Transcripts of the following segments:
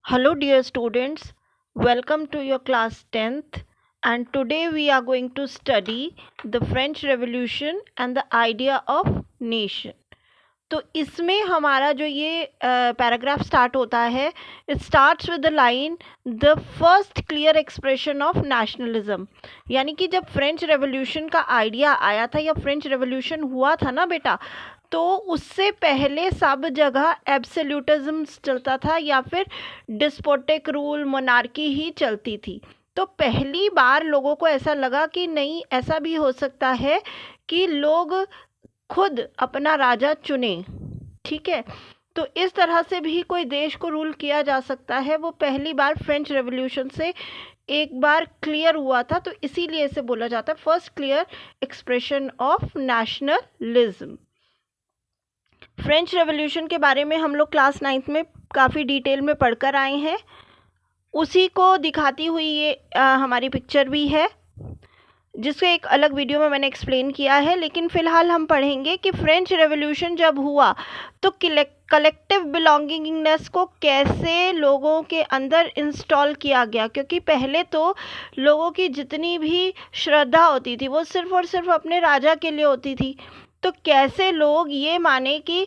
Hello, dear students. Welcome to your class 10th. And today we are going to study the French Revolution and the idea of nation. तो इसमें हमारा जो ये paragraph start होता है, it starts with the line the first clear expression of nationalism. यानी कि जब फ्रेंच रेवोल्यूशन का आइडिया आया था या फ्रेंच रेवोल्यूशन हुआ था ना बेटा, तो उससे पहले सब जगह एब्सोल्यूटिज्म चलता था या फिर डिस्पोटिक रूल मोनार्की ही चलती थी। तो पहली बार लोगों को ऐसा लगा कि नहीं, ऐसा भी हो सकता है कि लोग खुद अपना राजा चुने। ठीक है, तो इस तरह से भी कोई देश को रूल किया जा सकता है। वो पहली बार फ्रेंच रेवोल्यूशन से एक बार क्लियर हुआ था, तो इसीलिए इसे बोला जाता है first clear expression of nationalism. French revolution के बारे में हम लोग क्लास 9th में काफ़ी डिटेल में पढ़कर आए हैं। उसी को दिखाती हुई ये हमारी पिक्चर भी है, जिसको एक अलग वीडियो में मैंने एक्सप्लेन किया है। लेकिन फ़िलहाल हम पढ़ेंगे कि फ्रेंच रेवोल्यूशन जब हुआ तो कलेक्टिव बिलोंगिंगनेस को कैसे लोगों के अंदर इंस्टॉल किया गया, क्योंकि पहले तो लोगों की जितनी भी श्रद्धा होती थी वो सिर्फ़ और सिर्फ अपने राजा के लिए होती थी। तो कैसे लोग ये माने कि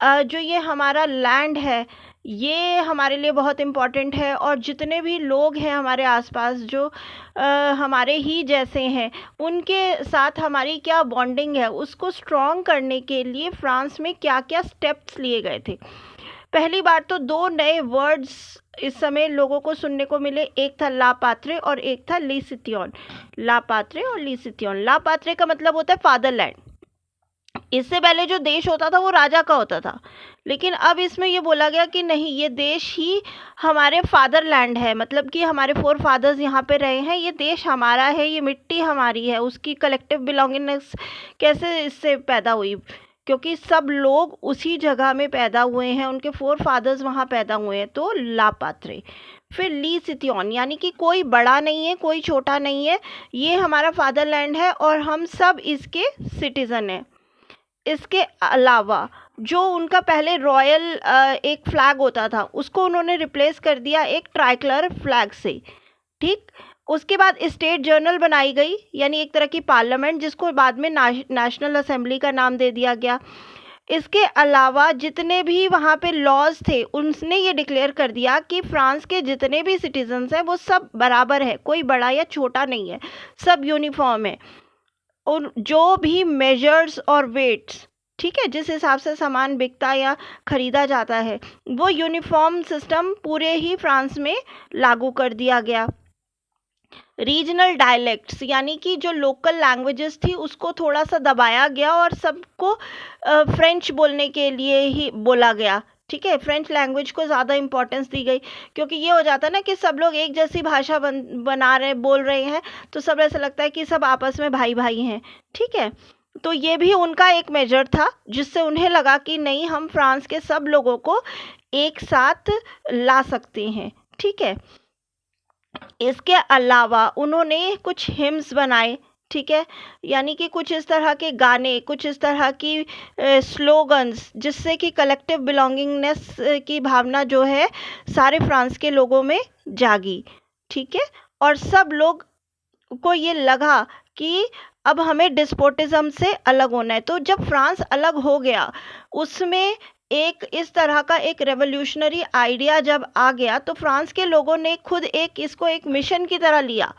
जो ये हमारा लैंड है ये हमारे लिए बहुत इम्पॉर्टेंट है, और जितने भी लोग हैं हमारे आसपास जो हमारे ही जैसे हैं, उनके साथ हमारी क्या बॉन्डिंग है, उसको स्ट्रॉन्ग करने के लिए फ्रांस में क्या क्या स्टेप्स लिए गए थे। पहली बार तो दो नए वर्ड्स इस समय लोगों को सुनने को मिले, एक था ला पात्रे और एक था ली सितियोन। ला पात्रे और ली सितियोन। ला पात्रे का मतलब होता है फादरलैंड। इससे पहले जो देश होता था वो राजा का होता था, लेकिन अब इसमें ये बोला गया कि नहीं, ये देश ही हमारे फादरलैंड है, मतलब कि हमारे फोर फादर्स यहाँ पे रहे हैं, ये देश हमारा है, ये मिट्टी हमारी है। उसकी कलेक्टिव बिलोंगिंगनेस कैसे इससे पैदा हुई, क्योंकि सब लोग उसी जगह में पैदा हुए हैं, उनके फोर फादर्स वहाँ पैदा हुए हैं। तो लापात्रे। फिर ली सितियोन, यानी कि कोई बड़ा नहीं है कोई छोटा नहीं है, ये हमारा फादरलैंड है और हम सब इसके सिटीज़न हैं। इसके अलावा जो उनका पहले रॉयल एक फ्लैग होता था उसको उन्होंने रिप्लेस कर दिया एक ट्राइकलर फ्लैग से। ठीक, उसके बाद स्टेट जर्नल बनाई गई, यानी एक तरह की पार्लियामेंट, जिसको बाद में नेशनल असेंबली का नाम दे दिया गया। इसके अलावा जितने भी वहाँ पे लॉज थे उनने ये डिक्लेयर कर दिया कि फ्रांस के जितने भी सिटीजन्स हैं वो सब बराबर है, कोई बड़ा या छोटा नहीं है, सब यूनिफॉर्म है। और जो भी मेजर्स और वेट्स, ठीक है, जिस हिसाब से सामान बिकता या ख़रीदा जाता है, वो यूनिफॉर्म सिस्टम पूरे ही फ्रांस में लागू कर दिया गया। रीजनल डायलेक्ट्स, यानी कि जो लोकल लैंग्वेजेस थी उसको थोड़ा सा दबाया गया और सबको फ्रेंच बोलने के लिए ही बोला गया। ठीक है, फ्रेंच लैंग्वेज को ज़्यादा इम्पोर्टेंस दी गई, क्योंकि ये हो जाता है ना कि सब लोग एक जैसी भाषा बना रहे बोल रहे हैं, तो सब ऐसा लगता है कि सब आपस में भाई भाई हैं। ठीक है, तो ये भी उनका एक मेजर था जिससे उन्हें लगा कि नहीं, हम फ्रांस के सब लोगों को एक साथ ला सकते हैं। ठीक है, इसके अलावा उन्होंने कुछ हिम्स बनाए। ठीक है, यानी कि कुछ इस तरह के गाने, कुछ इस तरह की स्लोगन्स, जिससे कि कलेक्टिव बिलोंगिंगनेस की भावना जो है सारे फ्रांस के लोगों में जागी। ठीक है, और सब लोग को ये लगा कि अब हमें डिस्पोटिज्म से अलग होना है। तो जब फ्रांस अलग हो गया, उसमें एक इस तरह का एक रेवोल्यूशनरी आइडिया जब आ गया, तो फ्रांस के लोगों ने खुद इसको एक मिशन की तरह लिया।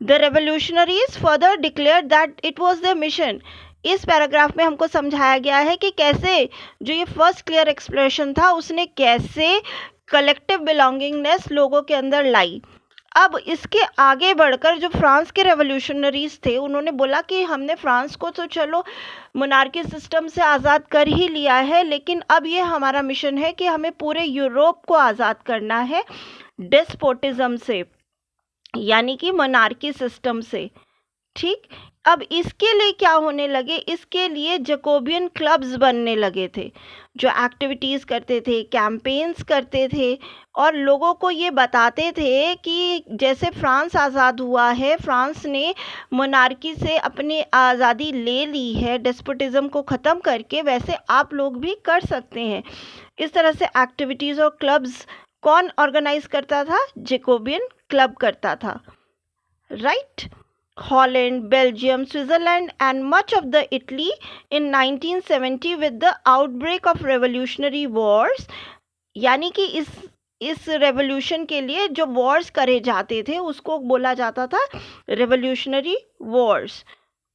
The revolutionaries further declare that it was the mission. इस पैराग्राफ में हमको समझाया गया है कि कैसे जो ये फर्स्ट क्लियर एक्सप्रेशन था उसने कैसे कलेक्टिव बिलोंगिंगनेस लोगों के अंदर लाई। अब इसके आगे बढ़कर जो फ्रांस के रेवोल्यूशनरीज थे उन्होंने बोला कि हमने फ्रांस को तो चलो मोनार्की सिस्टम से आज़ाद कर ही लिया है, लेकिन अब ये हमारा मिशन है कि हमें पूरे यूरोप को आज़ाद करना है डेस्पोटिज्म से, यानी कि मोनार्की सिस्टम से। ठीक, अब इसके लिए क्या होने लगे, इसके लिए जैकोबियन क्लब्स बनने लगे थे, जो एक्टिविटीज़ करते थे, कैंपेन्स करते थे, और लोगों को ये बताते थे कि जैसे फ्रांस आज़ाद हुआ है, फ्रांस ने मोनार्की से अपनी आज़ादी ले ली है डेस्पोटिज्म को ख़त्म करके, वैसे आप लोग भी कर सकते हैं। इस तरह से एक्टिविटीज़ और क्लब्स कौन ऑर्गेनाइज करता था? जैकोबियन क्लब करता था, right? Holland, Belgium, Switzerland and much of the Italy in 1970 with the outbreak of revolutionary wars. यानी कि इस रेवोल्यूशन के लिए जो वॉर्स करे जाते थे उसको बोला जाता था रेवोल्यूशनरी वॉर्स।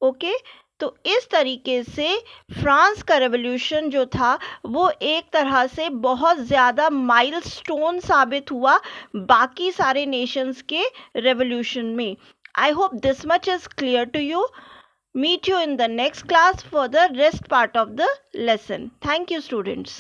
ओके, तो इस तरीके से फ्रांस का रेवोल्यूशन जो था वो एक तरह से बहुत ज़्यादा माइलस्टोन साबित हुआ बाकी सारे नेशंस के रेवोल्यूशन में। I hope this much is clear to you. Meet you in the next class for the rest part of the lesson. Thank you, students.